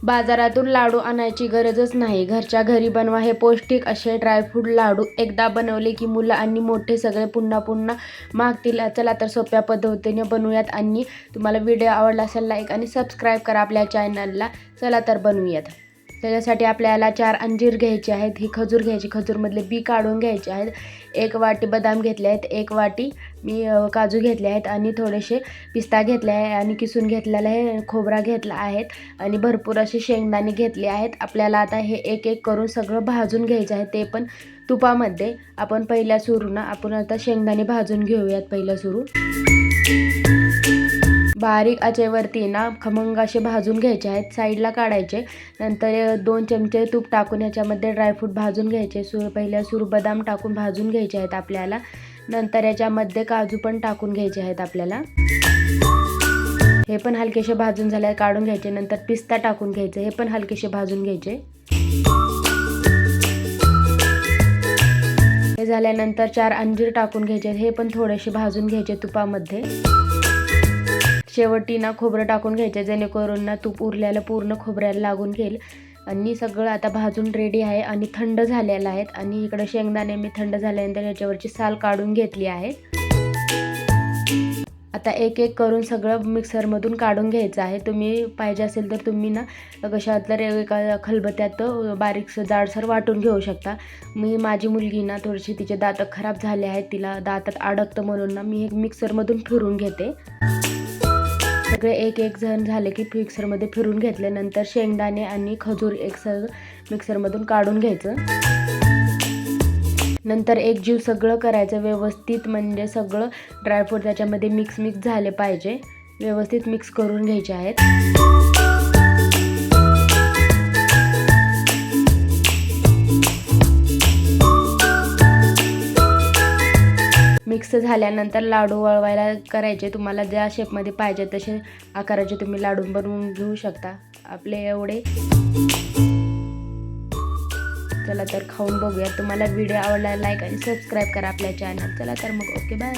बाजारातून लाडू आणायची गरजच नाही. घरच्या घरी बनवा हे पौष्टिक असे ड्रायफ्रूट लाडू. एकदा बनवले की मुलं आणि मोठे सगळे पुन्हा पुन्हा मागतील. चला तर सोप्या पद्धतीने बनवूयात. आणि तुम्हाला व्हिडिओ आवडला असेल लाईक आणि सबस्क्राईब करा आपल्या चॅनलला. चला तर बनवूयात. त्याच्यासाठी आपल्याला 4 अंजीर घ्यायचे आहेत. ही खजूर घ्यायची, खजूरमधले बी काढून घ्यायचे आहेत. 1 वाटी बदाम घेतले आहेत, 1 वाटी मी काजू घेतले आहेत आणि थोडेसे पिस्ता घेतले आहे आणि किसून घेतलेला आहे खोबरा घेतला आहेत आणि भरपूर असे शेंगदाणे घेतले आहेत. आपल्याला आता हे एक एक करून सगळं भाजून घ्यायचं आहे, ते पण तुपामध्ये. आपण पहिल्या सुरू आपण आता शेंगदाणे भाजून घेऊयात पहिल्या सुरू. बारीक आचेवरती खमंग असे भाजून घ्यायचे आहेत, साईडला काढायचे. नंतर 2 चमचे तूप टाकून ह्याच्यामध्ये ड्रायफ्रूट भाजून घ्यायचे. पहिल्या सुरू बदाम टाकून भाजून घ्यायचे आहेत आपल्याला. नंतर याच्यामध्ये काजू पण टाकून घ्यायचे आहेत आपल्याला. हे पण हलकेसे भाजून झाले काढून घ्यायचे. नंतर पिस्ता टाकून घ्यायचे, हे पण हलकेसे भाजून घ्यायचे. हे झाल्यानंतर 4 अंजीर टाकून घ्यायचे, हे पण थोडेसे भाजून घ्यायचे तुपामध्ये. शेवटी खोबरं टाकून घ्यायचे, जेणेकरून तूप उरल्याला पूर्ण खोबऱ्याला लागून घेईल. आणि सगळं आता भाजून रेडी आहे आणि थंड झालेलं आहेत. आणि इकडे शेंगदाणे मी थंड झाल्यानंतर याच्यावरची साल काढून घेतली आहे. आता एक एक करून सगळं मिक्सरमधून काढून घ्यायचं आहे. तुम्ही पाहिजे असेल तर तुम्ही कशा तर एका खलबत्त्यात बारीकसं जाडसर वाटून घेऊ शकता. माझी मुलगी थोडीशी तिचे दात खराब झाले आहेत, तिला दातात अडकतं म्हणून मी एक मिक्सरमधून फिरून घेते. सगळे एक एक जण झाले की मिक्सरमध्ये फिरून घेतल्यानंतर शेंगदाणे आणि खजूर मिक्सरमधून काढून घ्यायचं. नंतर एकजीव सगळं करायचं व्यवस्थित, म्हणजे सगळं ड्रायफ्रूट त्याच्यामध्ये मिक्स झाले पाहिजे. व्यवस्थित मिक्स करून घ्यायचे आहेत. मिक्स झाल्यानंतर लाडू वळवायला करायचे. तुम्हाला ज्या शेपमध्ये पाहिजे तसे आकाराचे तुम्ही लाडू बनवून घेऊ शकता आपले एवढे. चला तर खाऊन बघूया. तुम्हाला व्हिडिओ आवडला लाईक आणि सबस्क्राईब करा आपल्या चॅनल. चला तर मग ओके बाय.